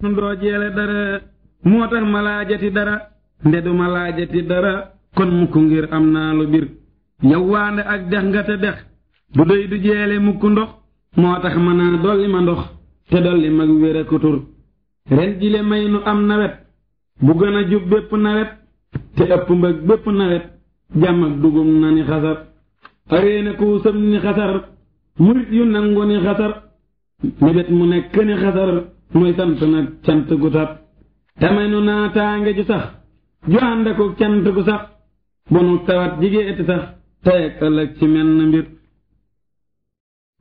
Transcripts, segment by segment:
doo jeele dara moo tax ma laajati dara nde du ma laajati dara kon mukk ngir am naa lu bir yow waande ak dex nga te dex du doy du jeele mukk ndox moo tax ma naa dolli ma ndox te dolli mag wér a kutur ren jile may nu am nawet bu gën a jub bépp nawet te ëpp mbëg bépp nawet jàmm ak dugum na ni xasar areena kuusam ni xasar murit yu nangu ni xasar mébét mu nekk ni xasar muy sant nag cant gu tar te may nu naataange ju sax ju ànd ak cant gu sax bu nu tawat jigéeti sax tey ak ëllëg ci menn mbir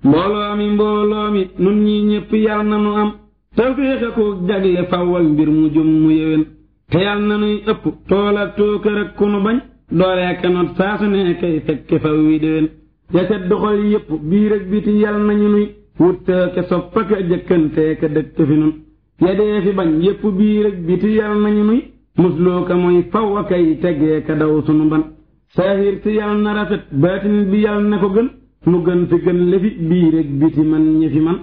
mbooloo mi nun ñi ñépp yal na nu am tawféex ak jagle fawal mbir mu jum mu yéwén te yal na nuy ëpp tool ak tookër ak ku nu bañ doole ak not saa su ne kay fekke faw wi déwén ya sedd xol yépp biir ak biti yal nañu nuy wuttee ke sopp ak jëkkantee ka dëkk fi nun ya dee fi bañ yépp biir ak biti yal nañu nuy musloo ka mooy faw a kay tegee ka daw sunu ban saahir si yal na rafet baatin bi yal na ko gën nu gën fi gën lefi biir ak biti man ñi fi man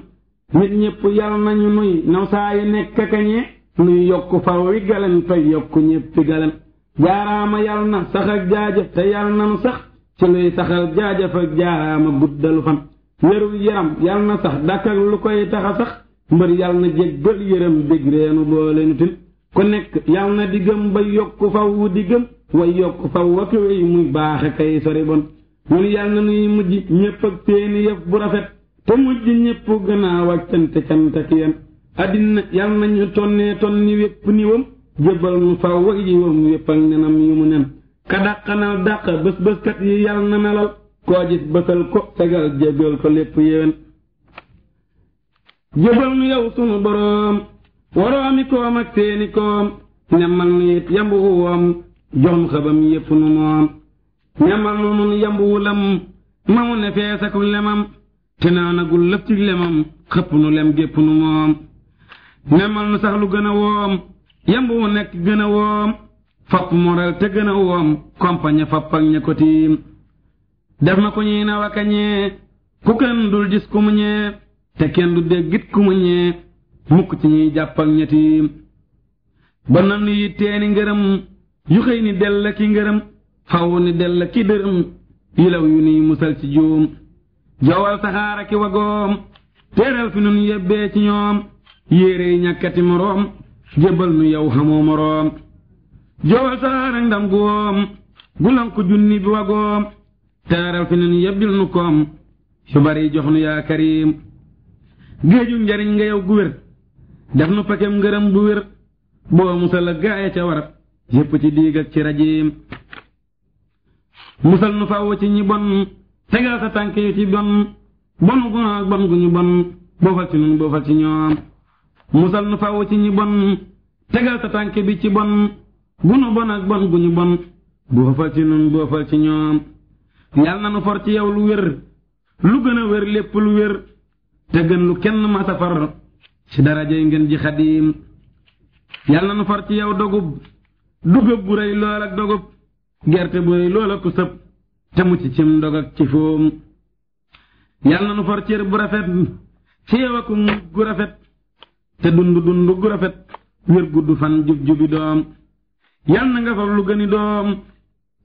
nit ñépp yal nañu nuy naw saa yu nekk kañee nuy yokk faw wi galen toy yokk ñéppi galen jaaraama yal na sax ak jaajëf te yal na nu sax ci luy saxal jaajëf ak jaaraama guddalu fan wérul yaram yal na sax dakk ak lu koy taxa sax mbër yal na jéggal yërëm dég reenu boole nu tin ku nekk yal na diggam ba yokk faw diggam way yokk faw ak wey muy baaxe kay sori bon ñun yal na nuy mujj ñépp ak seeni yëf bu rafet te mujj ñépp gannaaw ak cant ak yéen addina yal nañu tonnee tonni wépp niwam jébbal nu faw ak yiwam wépp ak nenam yu mu nen ka dàqanal dàq bés kat yi yal na melal koo gis bësal ko tegal jéggal ko lépp yéwén jébbal nu yow sunu boroom waroomi koom ak seeni koom ñamal nu it yambu woom jox nu xabam yépp nu moom ñamal nu nun yambu lam ma mu ne fees ak lemam te naanagul lëf ci lemam xëpp nu lem gépp nu moom ñamal nu sax lu gën a woom yambu wu nekk gën a woom fopp moral te gën a woom kompañe fopp ak ña ko tiim def na ku ñuy naw aka ñee ku kenn dul gis ku mu ñee te kenn du déggit ku mu ñee mukk ci ñuy jàpp ak ña tiim ba na nu yi teeni ngërëm yu xëy ni dell ki ngërëm faw ni dell ki dërëm yilaw yu nuy musal ci juum joowal saxaara ki wagoom teeral fi nun yebbee ci ñoom yéere yi ñàkkati moroom jébbal nu yow xamoo moroom joowal saxaara ndam goom gulan ko junni bi wagoom teeral fi nun yebbil nu koom yu bari jox nu yaa karim géeju njariñ nga yow gu wér def nu pakem ngërëm bu wér boo musal a gaaye ca war yépp ci diig ak ci rajiim musal nu faw ci ñi bon tegal sa tànk yu ci bon bonu gu ak bon gu ñu bon boofal ci nun boofal ci ñoom musal nu faw ci ñi bon tegal sa tànk bi ci bon gu nu bon ak bon gu ñu bon boofal ci nun boofal ci ñoom yal na nu for ci yow lu wér lu gën a wér lépp lu wér te gën lu kenn ma safar ci darajay ngeen ji xadiim yal na nu for ci yow dogub dugub bu rëy lool ak dogub gerte bu rëy lool ak ku sëb te mucc cim ndog ak ci foom yal na nu for cër bu rafet ci yow ak mujj gu rafet te dund gu rafet wér gudd fan jub jubi doom yal na nga fab lu gëni doom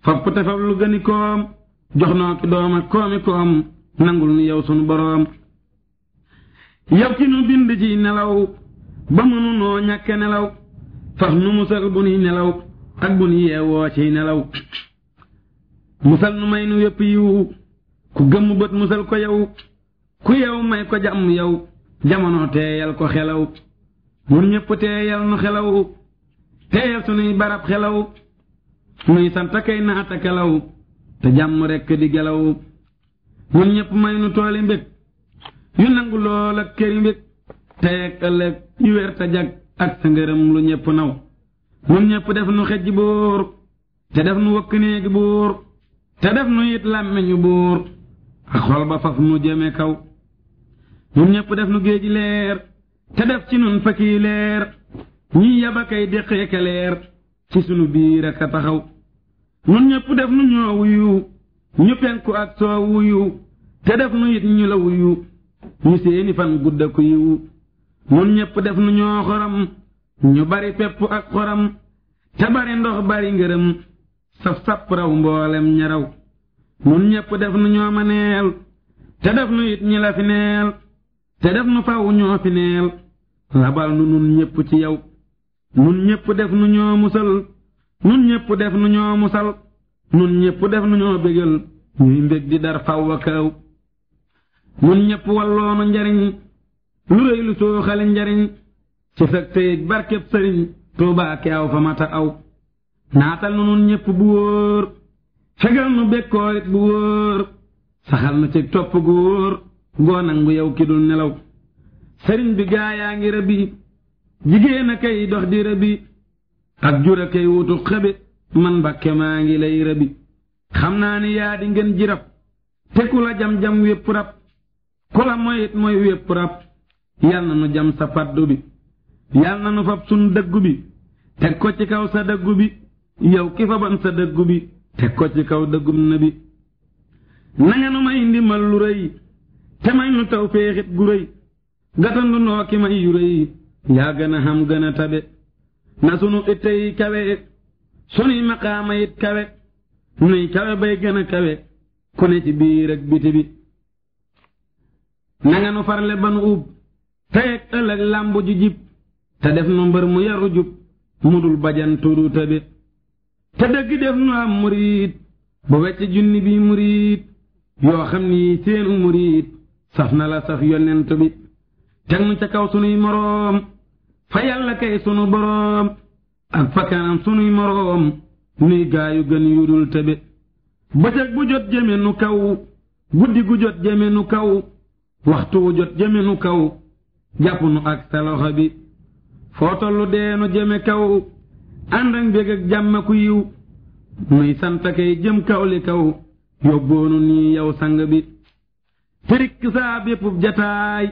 fab te fab lu gëni koom jox noo ki doom ak koomi koom nangul nu yow sunu boroom yow ki nu bind ci nelaw ba mënu noo ñàkke nelaw faf nu musal bu nuy nelaw ak bu nu yeewoo ciy nelaw musal nu may nu yépp yiw ku gëmm bët musal ko yow ku yow may ko jàmm yow jamono teeyal ko xelaw mun ñépp teeyal nu xelaw teeyal sunuy barab xelaw nuy sant kay naata kelaw te jàmm rekk di gelaw mun ñépp may nu tooli mbég yu nangu lool ak këri mbég tey ak ëllëg yu wér te jag ak sa ngërëm lu ñépp naw mun ñépp def nu xejj buur te def nu wëkk néegi buur te def nu it làmmeñu buur ak xol ba faf nu jëme kaw nun ñépp def nu géeji leer te def ci nun fakki leer ñi yaba kay déqeeke leer ci sunu biir ak a taxaw nun ñépp def nu ñoo wuyu ñu penku ak soo wuyu te def nu it ñu la wuyu ñu seeni fan gudda ku yiwu nun ñépp def nu ñoo xoram ñu bari pepp ak xoram te bari ndox bari ngërëm saf sapp raw mboolem ñaraw nun ñépp def nu ñoo ma neel te def nu it ñi la fi neel te def nu faw ñoo fi neel labal nu nun ñépp ci yow nun ñépp def nu ñoo musal nun ñépp def nu ñoo musal nun ñépp def nu ñoo bégal ñuy mbég di dar faw a kaw nun ñépp walloonu njariñ lu rëy lu sooxale njariñ ci sag tëyig barkeb sëriñ Tuubaa ki aw fa mata aw naatal nu nun ñépp bu wóor fegal nu bekkoorit bu wóor saxal nu ci topp gu wóor goo nangu yow ki dul nelaw sëriñ bi gaayaa ngi rëbbi jigéen a kay dox di rëbbi ak jur a kay wutu xëbi man Mbàkke maa ngi lay rëbbi xam naa ni yaa di ngeen ji rab te ku la jam-jam wépp rab ku la moyit mooy wépp rab yal na nu jam sa paddu bi yal na nu fab sun dëggu bi teg ko ci kaw sa dëggu bi yow ki faban sa dëggu bi teg ko ci kaw dëggum na bi nanga nu may ndimbal lu rëy te may nu taw féexit gu rëy gatandu noo ki may yu rëy yaa gën a xam gën a tabe na sunu itte yi kawe sunuy maqaama it kawe nuy kawe bay gën a kawe ku ne ci biir ak biti bi nanga nu farle ba nu ub tey ak ëllëg làmbu ju jib te def nu mbër mu yaru jub mu dul bajantu du tabe te dëgg def nu am murit bu wecc junni bi murit yoo xam ni seenu murit saf na la saf yonent bi teg nu ca kaw sunuy moroom fa yàlla kay sunu boroom ak fa kanam sunuy moroom nuy gaayu gën yu dul tabe bëccëg bu jot jëme nu kaw guddi gu jot jëme nu kaw waxtu wu jot jëme nu kaw jàpp nu ak sa loxo bi foo tollu deenu jëme kaw ànd ak mbég ak jàmm ku yiw nuy sant kay jëm kaw li kaw yóbboonu nii yow sang bi tërik saa béppub jataay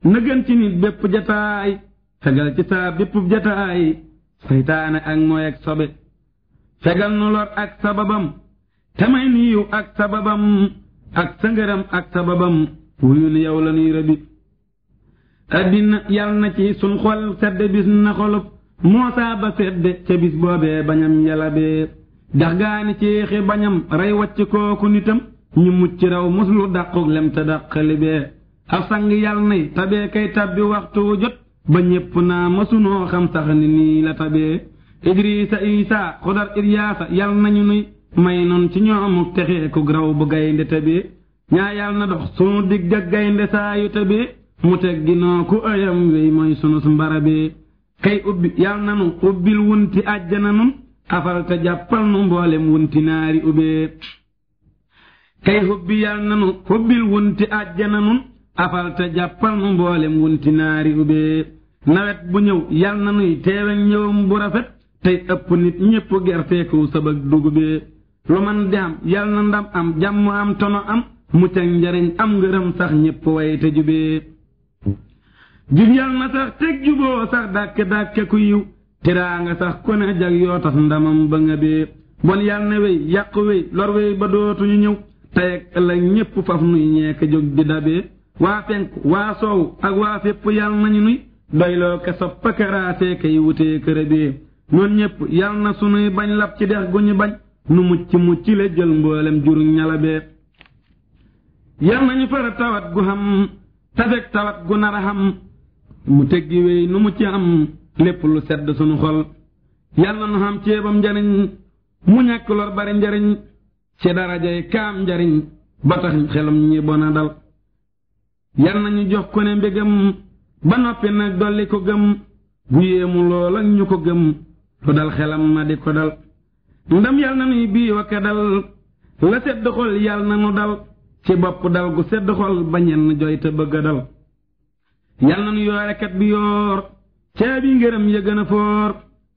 na gën ci nit bépp jataay fegal ci saa béppub jataay seytaane ak mooy ak sobe fegal nu lor ak sababam te may nu yiw ak sababam ak sa ngërëm ak sababam wuyu nu yow la nuy rëbi addina yal na ci sun xol sedd bis na xolub moosaa ba sedd ca bis boobee bañam yalabee dax gaani ceexi bañam rey wacc kooku nitam ñu mucc raw muslu dàquk lem te dàqali bee ab sang yal nay tabee kay tabbi waxtu jot ba ñépp naa masunoo xam sax ni nii la tabee idrisa isa xudar iryaasa yal nañu nuy may noon ci ñoomuk texee ku raw bu gaynde tabee ñaa yal na dox sunu digg ak gaynde saa yu tabee mu teg ginoo ku ëyam wey mooy sunu mbarabee kay ubbi yal nanu ubbil wunti àjjana nun afal te jàppal nu mboolem wunti naari ubbee kay ubbi yal nanu ubbil wunti àjjana nun afal te jàppal nu mboolem wunti naari ubbee nawet bu ñëw yal nanuy teeweñ ñëwam bu rafet tey ëpp nit ñépp gerteeku sabag dugubee lu man di am yal na ndam am jàmm am tono am mucc ak njariñ am ngërëm sax ñépp way te jubee jub yal na sax teg juboo sax dàkke ku yiw tiraa nga sax ku ne jag yoo tax ndamam ba nga bee bon yal na wey yàqu wey lor wey ba dootuñu ñëw tey ak ëllëg ñépp faf nuy ñeeka jóg di dabee waa penk waa soow ak waa fépp yal nañu nuy doyloo ke soppa karaasee kay wutee kërëbee ñoon ñépp yal na sunuy bañ lab ci dex gu ñu bañ nu mucc le jël mboolem jur ñalabee yal nañu fara tawat gu xam tafek tawat gu nar a xam mu teggi wey nu mu ci am lépp lu sedd sunu xol yal na nu xam ceebam njariñ mu ñàkk lor bari njariñ ci darajay kaam njariñ ba tax xelum ñi bona dal yal nañu jox ko ne mbégam ba noppi nag dolli ko gëm bu yéemu lool ak ñu ko gëm lu dal xelam ma di ko dal ndam yal na nuy bii wakka dal la sedd xol yal na nu dal ci bopp dal gu sedd xol ba ñenn joy te bëgg a dal yal na nu yoorekat bi yoor caabi ngërëm ya gën a foor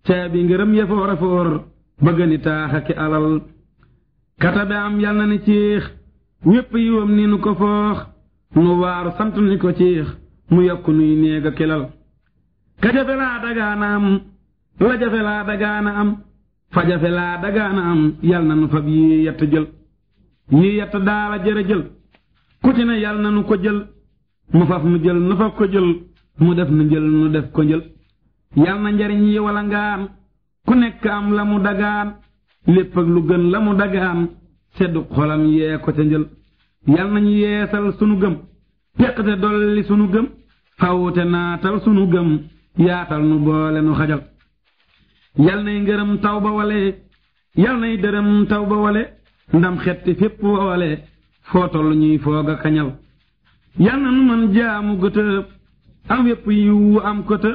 caabi ngërëm ya foor a foor bëgg ni taax ak alal katabe am yal na ni ciix wépp yiwam ni nu ko foox nu waaru sant ni ko ciix mu yokk nuy néeg a kilal ka jafe laa dagaana am la jafe laa dagaana am fa jafe laa dagaana am yal na nu fab yii yett jël yii yett daala jërë jël ku ci ne yal na nu ko jël mu faf nu jël nu faf ko jël mu def nu njël nu def ko njël yal na njariñ yi wala ngaan ku nekk am la mu dagaan lépp ak lu gën la mu dagaan seddu xolam yee ko ca njël yal nañu yeesal sunu gëm teqte dolli sunu gëm fawte naatal sunu gëm yaatal nu boole nu xajal yal nay ngërëm taw ba wale yal nay dërëm taw ba wale ndam xetti fépp wale foo tollu ñuy foog a kañal yal na nu man jaamu gëtë am wépp yiwu am këtë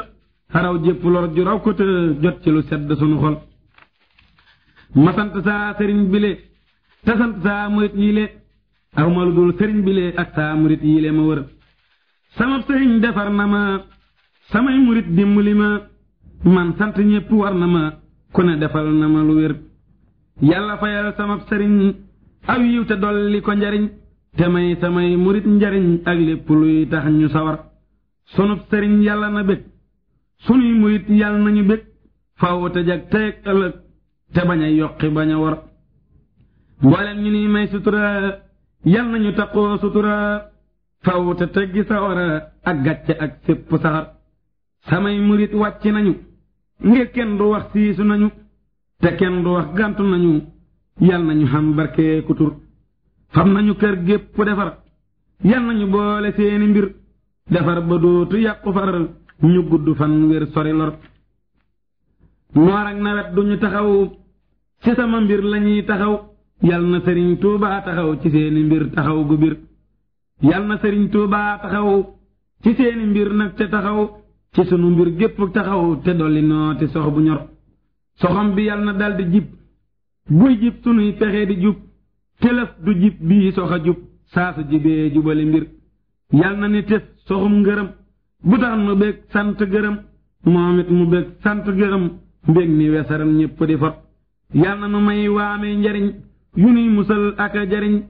xaraw jépp lor ju raw këtë jot ci lu sedd sunu xol ma sant saa sëriñ bile te sant saa murit yile aw ma lu dul sëriñ bile ak saa murit yile ma wër sama sëriñ defar na ma samay murit dimbali ma man sant ñépp war na ma ku ne defal na ma lu wér yàlla fayal sama sëriñ aw yiw te dolli ko njariñ te may samay murit njariñ ak lépp luy tax ñu sawar sunub sëriñ yàlla na bég sunuy murit yàlla nañu bég faw te jag teeg ëllëg te bañ a yokki bañ a war mboolem ñu ni may sutura yal nañu taqoo sutura faw te teggi sawara ak gàcce ak sépp saxar samay murit wàcc nañu ngir kenn du wax siisu nañu te kenn du wax gàntu nañu yal nañu xam barke ku tur fam nañu kër gépp defar yal nañu boole seeni mbir defar ba dootu yàqu far ñu gudd fan wér sori lor noor ak nawet duñu taxaw ci sama mbir lañuy taxaw yal na sëriñ Tuubaa taxaw ci seeni mbir taxaw gu bir yal na sëriñ Tuubaa taxaw ci seeni mbir nag te taxaw ci sunu mbir gépp taxaw te dolli nooti sox bu ñor soxam bi yal na daldi jib buy jib sunuy pexe di jub telef du jib bii sox a jub saa su jibee jubali mbir yal na ni tes soxum ngërëm bu tax nu bég sant gërëm moom it mu bég sant gërëm mbég ni wesaram ñépp di fot yal na nu may waamee njariñ yu nuy musal ak a jariñ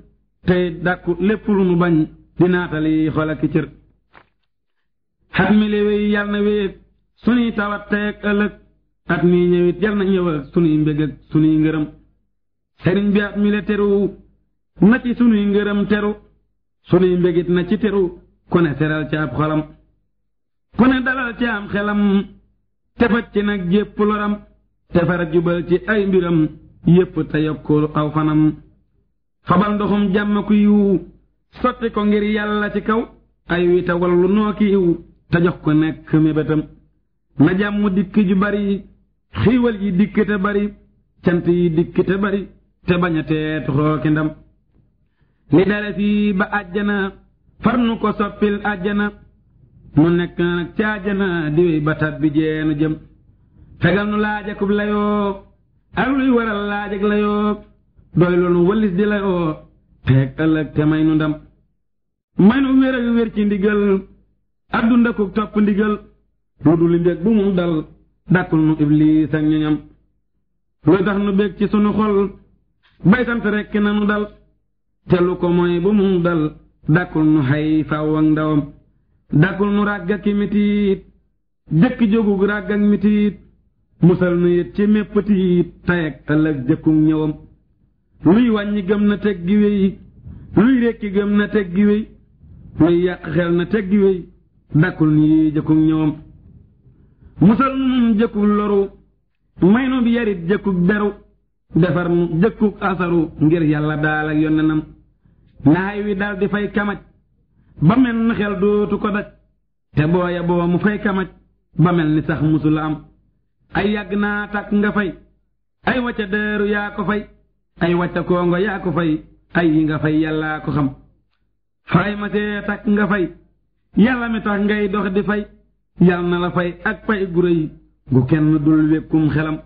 tey dàkku lépp lu nu bañ di naatali xol ak cër xat mi le wéy yal na wéeg sunuy tawat teeg ëllëg at mi ñëwit yal na ñëw ak sunuy mbég ak sunuy ngërëm sëriñ bi at mi le teru na ci sunuy ngërëm teru sunuy mbégit na ci teru ku ne seral ci ab xolam ku ne dalal ci am xelam te faj ci nag jépp loram te fara jubal ci ay mbiram yépp te yokku aw fanam fabal ndoxum jàmm ku yiw sotti ko ngir yàlla ci kaw ay wi te wallu noo ki yiw te jox ko nekk mébétam na jàmm dikk ju bari xiiwal yi dikk te bari cant yi dikk te bari te bañ a teet xooki ndam li dale fii ba àjjana far nu ko soppil àjjana nu nekk nag ci àjjana di wéy ba tat bi jeenu jëm fegal nu laajakub layoo ak luy waral laajak layoo doy loolu wëllis di layoo teeg ëllëg te may nu ndam may nu wér ak wér ci ndigal ak dund ak topp ndigal lu dul mbég bu mu dal dàkkul nu ibliis ak ñoñam luy tax nu bég ci sunu xol bay sant rekk na nu dal te lu ko mooy bu mu dal dàkkul nu xay faw ak ndawam dàkkul nu ràgg ak mitiit jëkk jógug ràgg ak mitiit musal nu it ci mépp tiit tayeg ëllëg jëkkug ñëwam luy wàññi gëm na teg gi wéy luy rekki gëm na teg gi wéy luy yàq xel na teg gi wéy dàkkul ni jëkkug ñëwam musal nu nun jëkkug loru may nu bi yarit jëkkug beru defar nu jëkkug asaru ngir yàlla daal ak yonnenam naay wi dal di fay kamaj ba mel ni xel dootu ko daj te booya boo mu fay kamaj ba mel ni sax musula am ay yàgg naa takk nga fay ay wacca deeru yaa ko fay ay wacca koongo yaa ko fay ay yi nga fay yàllaa ko xam fay ma see takk nga fay yàlla mi tax ngay dox di fay yàlla na la fay ak fay gu rëy gu kenn dul wékkum xelam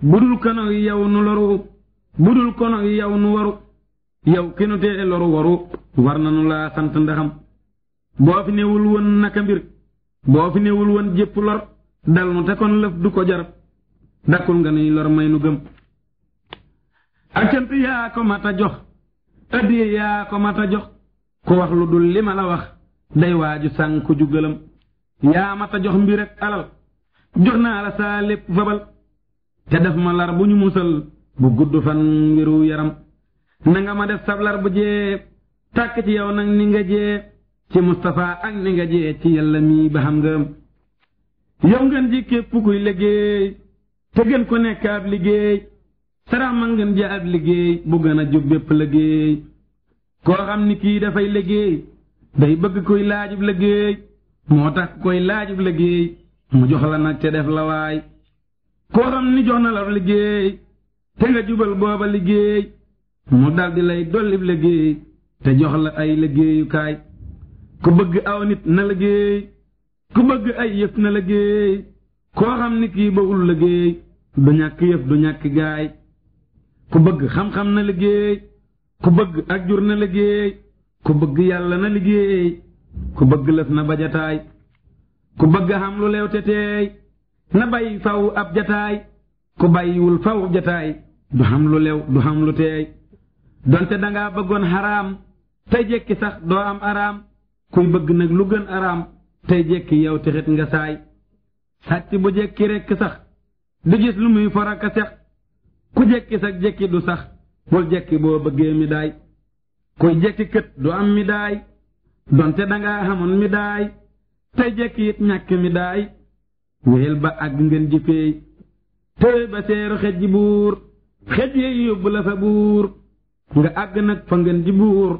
budul kono yow nu loru budul kono yow nu waru yow ki nu tee loru waru war nanu laa sant ndaxam boo fi newul woon naka mbir boo fi newul woon jépp lor dal nu te kon lëf du ko jar dakkul nga nuy lor may nu gëm ak cant yaa ko mat a jox addiye yaa ko mat a jox ku wax lu dul li ma la wax day waaju sànku ju gëlëm yaa mat a jox mbir ak alal jox naa la saa lépp fabal te def ma lar bu ñu musal bu gudd fan wiru yaram na nga ma def sab lar bu jee tàkk ci yow nag ni nga jee ci Mustafa ak ni nga jee ci yàlla mii ba xam ngëm yow ngeen ji képp kuy liggéey te gën ko nekk ab liggéey sarax ma ngeen ja ab liggéey bu gën a jub bépp liggéey koo xam ni kii dafay liggéey day bëgg koy laajub liggéey moo tax koy laajub liggéey mu jox la nag te def la waay koo xam ni jox na la liggéey te nga jubal booba liggéey mu daldi lay dollib liggéey te jox la ay liggéeyukaay ku bëgg aw nit na liggéey ku bëgg ay yëf na liggéey koo xam ni kii bawul liggéey du ñàkk yëf du ñàkk gaay ku bëgg xam-xam na liggéey ku bëgg ak jur na liggéey ku bëgg yàlla na liggéey ku bëgg lëf na bajataay ku bëgg xam lu leew te teey na bay faw ab jataay ku bàyyiwul faw jataay du xam lu lew du xam lu teey donte dangaa bëggoon xaraam tey jekki sax doo am araam kuy bëgg nag lu gën araam tey jekki yow texit nga saay sàcc bu jekki rekk sax du gis lu muy foraka sex ku jekki sax jekki du sax bul jekki boo bëggee mi daay kuy jekki kët du am mi daay donte dangaa xamoon mi daay tey jekki it ñàkk mi daay wéyal ba àgg ngeen ji feey tey ba seeru xej ji buur xej yi yóbbu la fa buur nga àgg nag fa ngeen ji buur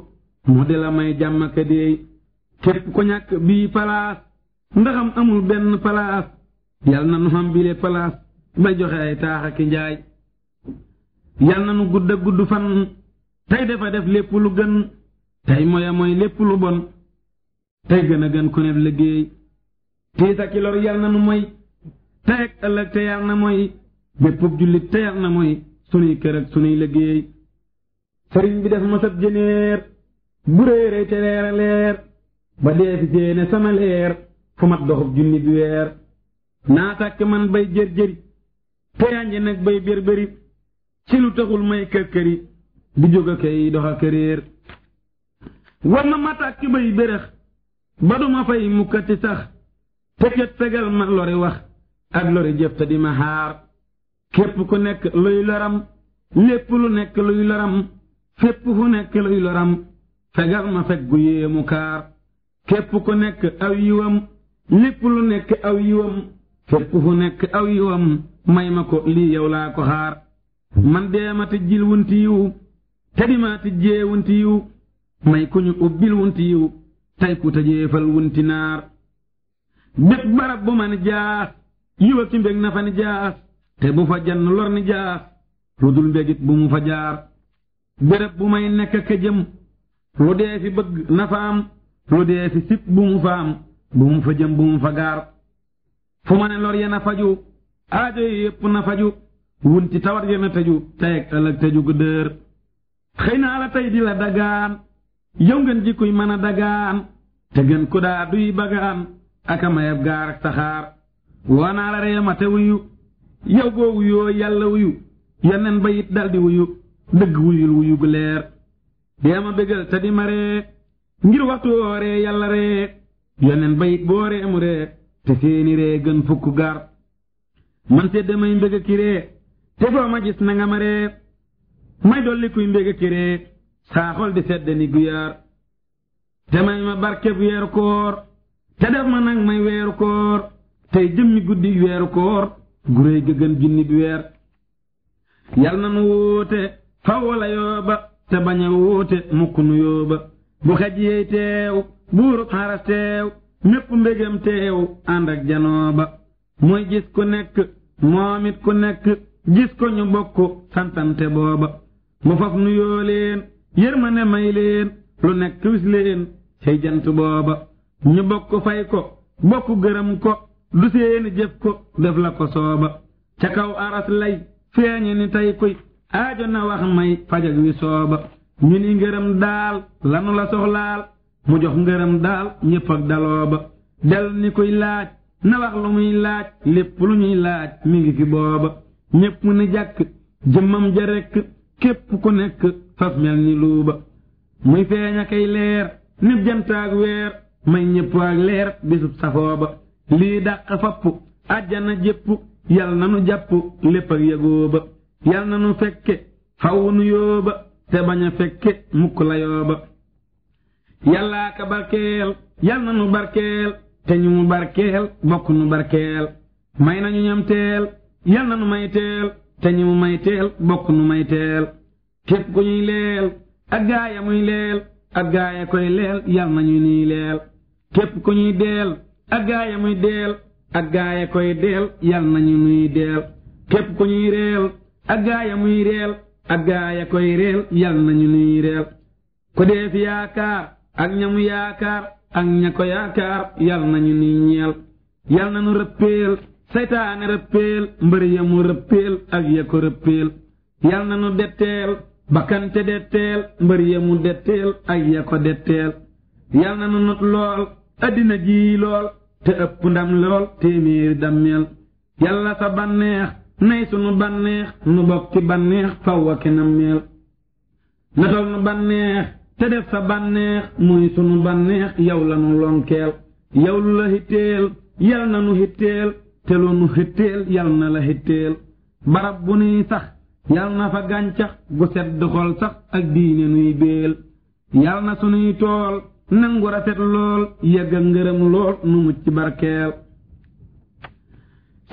mu di la may jàmm ka deey képp ku ñàkk bii palaas ndaxam amul benn palaas yal na nu xam bile palaas bay joxe ay taax ak njaay yal na nu gudd gudd fan tey dafa def lépp lu gën tey moya mooy lépp lu bon tey gën a gën ku ne liggéey tiis ak lor yal na nu moy tey ak ëllëg te yal na mooy béppub jullit te yal na mooy sunuy kër ak sunuy liggéey sëriñ bi def ma sab jëneer bu réeréy te leer a leer ba dee fi séene sama leer fu mat doxub junni bi weer naa tàkk man bay jër-jëri te yanji nag bay bér-béri ci lu taxul may kër-këri di jóg a kay dox a këréer war na ma tàkk bay bérex ba duma fay mukkati sax te ket fegal ma lori wax ak lori jëf te di ma xaar képp ku nekk luy loram lépp lu nekk luy loram fépp fu nekk luy loram fegal ma fekk gu yéemu kaar képp ku nekk aw yiwam lépp lu nekk aw yiwam fépp fu nekk aw yiwam may ma ko lii yow laa ko xaar man dee ma tijjil wunti yiw te di ma tijjee wunti yiw may ku ñu ubbil wunti yiw tey ku tëjeefal wunti naar bépp barab bu ma ni jaas yiwa ci mbég na fa ni jaas te bu fa jann lor ni jaas lu dul mbégit bu mu fa jaar béréb bu may nekk ka jëm lu dee fi bëgg na fa am lu dee fi sip bu mu fa am bu mu fa jëm bu mu fa gaar fu ma ne lor ya na faju aajo yi yépp na faju wunti tawat ya na tëju tey ak ëllëg tëju gu dër xëy naa la tey di la dagaan yow ngeen jikkuy mën a dagaan te gën ku daa duy bagaan aka mayeb gaar ak saxaar woo naa la reema te wuyu yow boo wuyoo yàlla wuyu yeneen ba it daldi wuyu dëgg wuyul wuyu gu leer deema bégal te di ma ree ngir waxtu woo ree yàlla ree yeneen ba it boo ree mu ree te seeni ree gën fukk gar man te damay mbég ki ree te foo ma gis na nga ma ree may dolli kuy mbég ki ree saa xol di sedd ni guyaar te may ma barkeb weeru koor te def ma nag may weeru koor tey jëmmi guddi weeru koor gu réy ga gën junni bi weer yal na nu wóote faw wala yooba te bañ a wóote mukk nu yóoba bu xej yey teew buurub xaras teew mépp mbégam teew ànd ak janooba mooy gis ku nekk moom it ku nekk gis ko ñu bokk santante booba mu faf nu yoo leen yërmande may leen lu nekk wis leen cay jant booba ñu bokk fay ko bokk gërëm ko du seeni jëf ko def la ko sooba ca kaw aras lay feeñe ni tey kuy aajo na wax may fajag wi sooba ñu ni ngërëm daal lanu la soxlaal mu jox ngërëm daal ñépp ak dalooba del ni kuy laaj na wax lu muy laaj lépp lu ñuy laaj mi ngi fi booba ñépp ni jàkk jëmmam ja rekk képp ku nekk fas mel ni luuba muy feeña kay leer nib jantaak weer may ñépp ak leer bisub safooba lii dàq fapp àjjana jépp yal na nu jàpp lépp ak yëgooba yal na nu fekke faw nu yóoba te bañ a fekke mukk la yooba yàllaa ka barkeel yal na nu barkeel te ñu mu barkeel bokk nu barkeel may nañu ñam teel yal na nu may teel te ñu mu may teel bokk nu may teel képp ku ñuy leel ak gaaya muy leel ak gaaya koy leel yal na ñu nuy leel képp ku ñuy deel ak gaaya muy deel ak gaaya koy deel yal na ñu nuy deel képp ku ñuy reel ak gaaya muy reel ak gaaya koy reel yal na ñu nuy reel ku dee fi yaakaar ak ñamu yaakaar ak ña ko yaakaar yal na ñu nuy ñeel yal na nu rëppeel seytaane rëppeel mbër ya mu rëppeel ak ya ko rëppeel yal na nu detteel bakkante detteel mbër ya mu detteel ak ya ko detteel yal na nu not lool addina ji lool te ëpp ndam lool téeméeri dammeel yàlla sa banneex nay sunu banneex nu bokk ci banneex faw ak nammeel natol nu banneex te def sa banneex muy sunu banneex yow la nu lonkeel yow lu la hitteel yal na nu hitteel te lu nu hitteel yal na la hitteel barab bu nuy sax yal na fa gàncax gu sedd xol sax ak diine nuy béel yal na sunuy tool nangu rafet lool yëgg a ngërëm lool nu mucc barkeel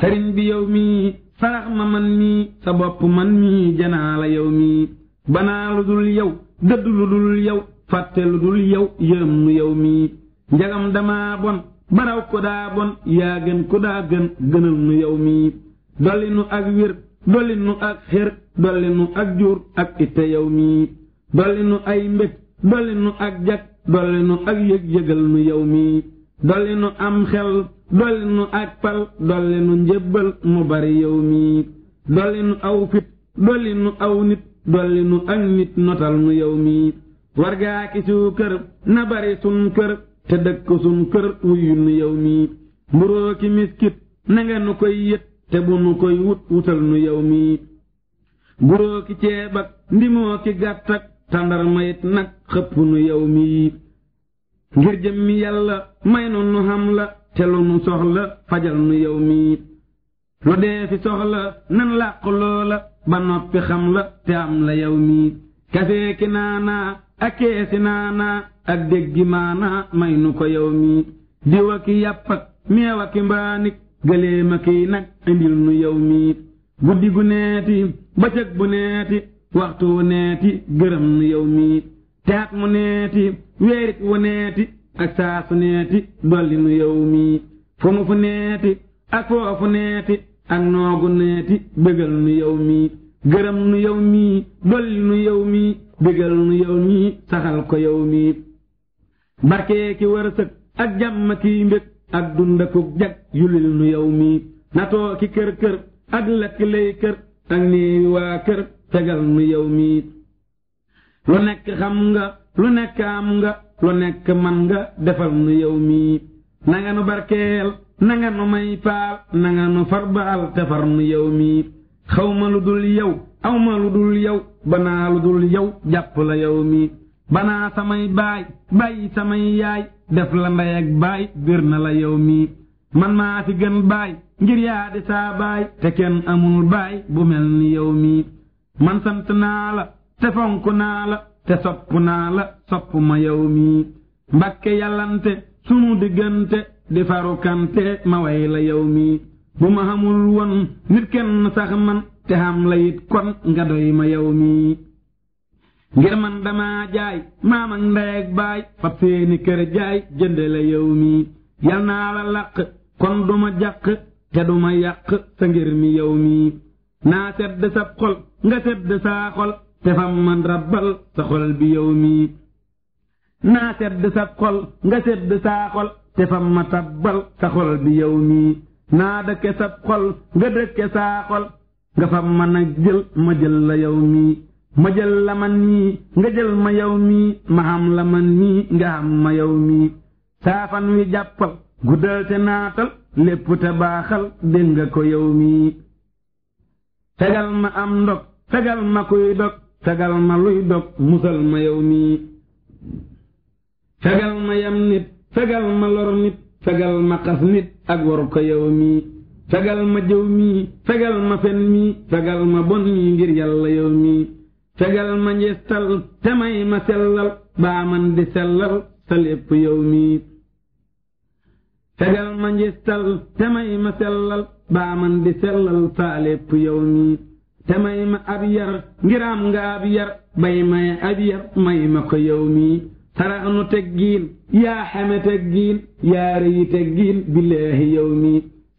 sëriñ bi yow mii sarax ma man mii sa bopp man mii janaa la yow mii banaa lu dul yow dëdd lu dul yow fàtte lu dul yow yërëm nu yow mii njagam dama bon baraw ko daa bon yaa gën ko daa gën gënal nu yow mii dolli nu ak wér dolli nu ak xér dolli nu ak jur ak itte yow mii dolli nu ay mbég dolli nu ak jag dolli nu ak yëg-yëgal nu yow mii dolli nu am xel dolli nu ak pal dolli nu njébbal mu bari yow mii dolli nu aw fit dolli nu aw nit dolli nu ak nit notal nu yow mii wargaa ki suukër na bari sun kër te dëkk sun kër wuyu nu yow mii mburoo ki miskit na nga nu koy yët te bu nu koy wut wutal nu yow mii mburoo ki ceeb ak ndimoo ki gàtt ak tàndarma it nag xëpp nu yow mii ngir jëmmi yàlla may nu nu xam la te lu nu soxla fajal nu yow mii lu dee fi soxla nan làq loola ba noppi xam la te am la yow mii kafee ki naanaa ak keesi naanaa ak déggi maanaa may nu ko yow mii diwa ki yàpp ak meewa ki mbaanik gëleema ki nag indil nu yow mii guddi gu neeti bëccëg bu neeti waxtu wu neeti gërëm nu yow mii teat mu neeti weerit wu neeti ak saasu neeti dolli nu yow mii fu mu fu neeti ak foofu neeti ak noogu neeti bégal nu yow mii gërëm nu yow mii dolli nu yow mii bégal nu yow mii saxal ko yow mii barkee ki wërsëg ak jàmm kiy mbég ak dundakuk jag yulil nu yow mii natoo ki kër-kër ak lakk lay kër ak néewi waa kër tegal nu yow mii lu nekk xam nga lu nekk am nga lu nekk man nga defal nu yow mii nanga nu barkeel nanga nu may paal nanga nu farbaal te far nu yow mii xaw ma lu dul yow aw ma lu dul yow banaa lu dul yow jàpp la yow mii banaa samay baay bàyyi samay yaay def la ndey ak baay bir na la yow mii man maa fi gën baay ngir yaa di saa baay te kenn amul baay bu mel ni yow mii man sant naa la te fonk naa la te sopp naa la sopp ma yow mii mbakke yàllante sunu diggante di farukante ma way la yow mii bu ma xamul woon nit kenn sax man te xam la it kon nga doy ma yow mii ngir man dama jaay maam ak ndey ak baay fab seeni kër jaay jënde la yow mii yal naa la làq kon duma jàq te duma yàq sa ngir mi yow mii naa sedd sab xol nga sedd saa xol te fam man rabbal sa xol bi yow mii naa sedd sab xol nga sedd saa xol te fam ma tabbal sa xol bi yow mii naa dëkke sab xol nga dëkke saa xol nga fam ma nag jël ma jël la yow mii ma jël la man mii nga jël ma yow mii ma xam la man mii nga xam ma yow mii saafan wi jàppal guddal te naatal lépp te baaxal dégg nga ko yow mii fegal ma am ndog fegal ma kuy dog fegal ma luy dog musal ma yow mii fegal ma yam nit fegal ma lor nit fegal ma xas nit ak war ko yow mii fegal ma jëw mii fegal ma fen mii fegal ma bon mii ngir yàlla yow mii fegal ma njistal te may ma sellal baa man di sellal sa lépp yow mii fegal ma njistal te may ma sellal baa man di sellal saa lépp yow mi te may ma ab yar ngir am nga ab yar bay may ab yar may ma ko yow mi sarax nu teggiin yaa xeme teggiin yaa rëyi teggiin billaahi yow mi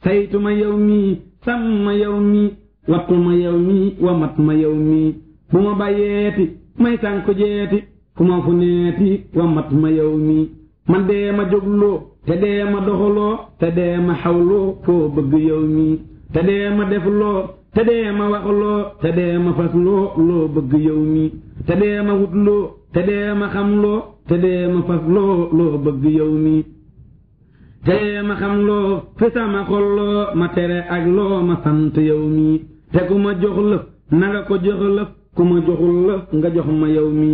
saytu ma yow mi sàmm ma yow mi wattu ma yow mi wamat ma yow mi bu ma bàyyeeti may sànku jeeti fu ma fu neeti wamat ma yow mi man dee ma jógloo te dee ma doxaloo te dee ma xawloo foo bëgg yow mi te dee ma defloo te dee ma waxloo te dee ma fasloo loo bëgg yow mi te dee ma wutloo te dee ma xamloo te dee ma fasloo loo bëgg yow mi te dee ma xamloo fi sama xolloo ma tere ak loo ma sant yow mi te ku ma jox lëf nanga ko jox lëf ku ma joxul lëf nga jox ma yow mi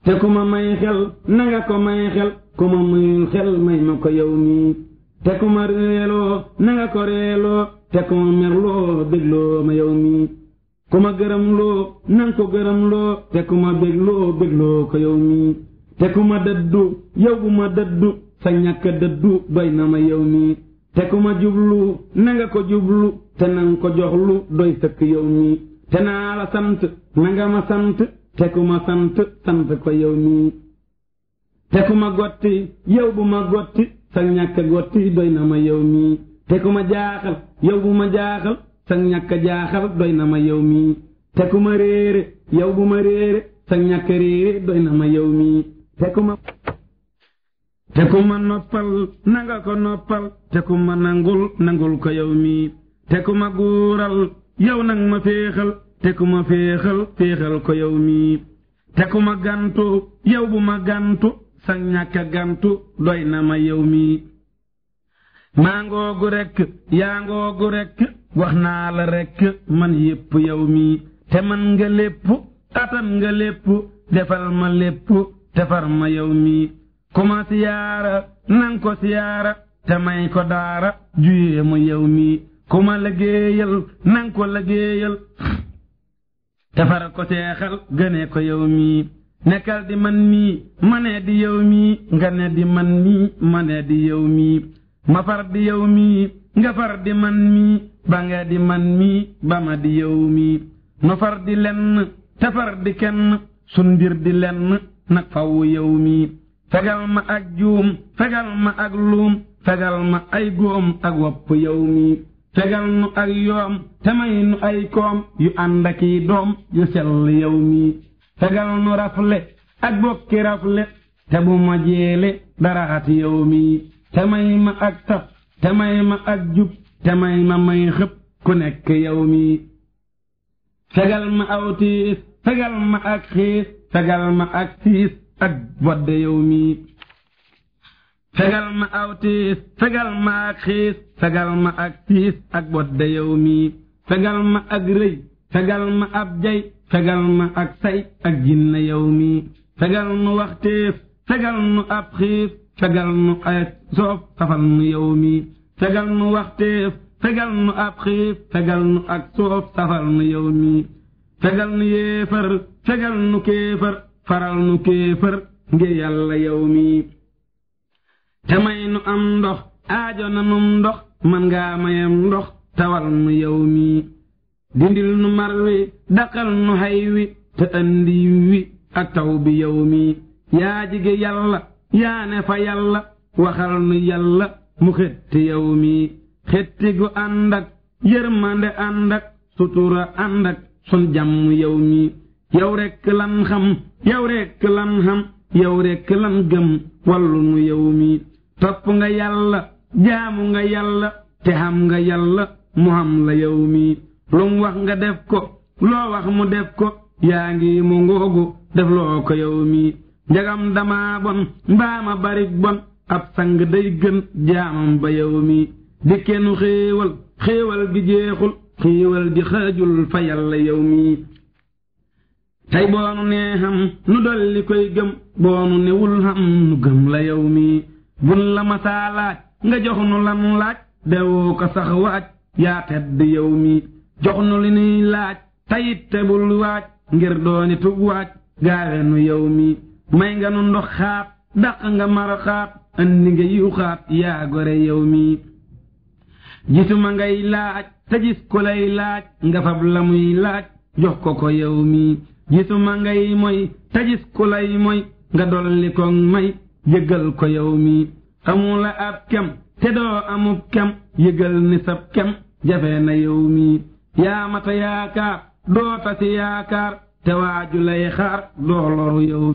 te ku ma may xel nanga ko may xel ku ma mayul xel may ma ko yow mi te ku ma reeloo nanga ko reeloo te ku ma merloo bégloo ma yow mi ku ma gërëmloo nanga ko gërëmloo te ku ma bégloo bégloo ko yow mi te ku ma dëddu yow bu ma dëddu sa ñàkk dëddu doy na ma yow mi te ku ma jublu nanga ko jublu te nanga ko joxlu doy sëkk yow mi te naa la sant nanga ma sant te ku ma sant sant ko yow mi te ku ma gotti yow bu ma gotti sa ñàkk gotti doy na ma yow mi te ku ma jaaxal yow bu ma jaaxal sa ñàkk jaaxal doy na ma yow mi te ku ma réere yow bu ma réere sa ñàkk réere doy na ma yow mi te ku ma noppal nanga ko noppal te ku ma nangul ko yow mi te ku ma guural yow nag ma féexal te ku ma féexal ko yow mi te ku ma gantu yow bu ma gantu sa ñàkk gantu doy na ma yow mi maa ngoogu rekk yaa ngoogu rekk wax naa la rekk man yépp yow mi te man nga lépp atan nga lépp defal ma lépp defar ma yow mi ku ma siyaara nang ko siyaara te may ko daara juyee mu yow mi ku ma liggéeyal nang ko liggéeyal defar ko seexal gëne ko yow mi nekkal di man mii ma ne di yow mi nga ne di man mii ma ne di yow mi ma far di yow mi nga far di man mii ba nga di man mii ba ma di yow mi nu far di lenn te far di kenn sun mbir di lenn nag faw yow mi fegal ma ak juum fegal ma ak luum fegal ma ay góom ak wopp yow mi fegal nu ak yoom te may nu ay koom yu ànd ak i doom yu sell yow mi fegal nu rafle ak bokki rafle te bu ma jeele daraati yow mi te may ma ak tab te may ma ak jub te may ma may xëpp ku nekk yow mi fegal ma aw tiis fegal ma ak xiis fegal ma ak siis ak bodde yow mi fegal ma aw tiis fegal ma ak xiis fegal ma ak siis ak bodde yow mi fegal ma ak rëy fegal ma ab jay fegal ma ak say ak jinne yow mi fegal nu waxteef fegal nu ab xiif fegal nu ay soof safal nu yow mi fegal nu waxteef fegal nu ab xiif fegal nu ak soof safal nu yow mi fegal nu yéefar fegal nu kéefar faral nu kéefar ngir yàlla yow mi te may nu am ndox aajo na num ndox man ngaa mayam ndox tawal nu yow mi dindil nu mar wi daqal nu hay wi te andi wi ak taw bi yow mi yaa jige yàlla yaa ne fa yàlla waxal nu yàlla mu xetti yow mi xetti gu ànd ak yërmande ànd ak sutura ànd ak sun jàmm yow mi yow rekk lan xam yow rekk lan xam yow rekk lan gëm wallu nu yow mi topp nga yàlla jaamu nga yàlla te xam nga yàlla mu xam la yow mi lum wax nga def ko loo wax mu def ko yaa ngi mu ngoogu def loo ko yow mi njagam dama bon mbaama barik bon ab sang day gën jaamam ba yow mi di kennu xéewal gi jeexul xéewal di xaajul fa yàlla yow mi tey boonu nee xam nu dolli koy gëm boonu newul xam nu gëm la yow mi bun la masaa laaj nga jox nu lan laaj dewoo ko sax waaj yaa tedd yow mi jox nu li nuy laaj tayit tebul waaj ngir dooni tug waaj gaawe nu yow mi may nga nu ndox xaat daq nga mar xaat andi nga yuuxaat yaa gore yow mi gisuma ngay laaj te gis ku lay laaj nga fab la muy laaj jox ko yow mi gisuma ngay moy te gis ku lay moy nga dolli ko may yëgal ko yow mi amula ab kem te doo amub kem yëgal ni sab kem jafe na yow mi yaa mata yaakaar doo tasi yaakaar te waaju lay xaar doo loru yow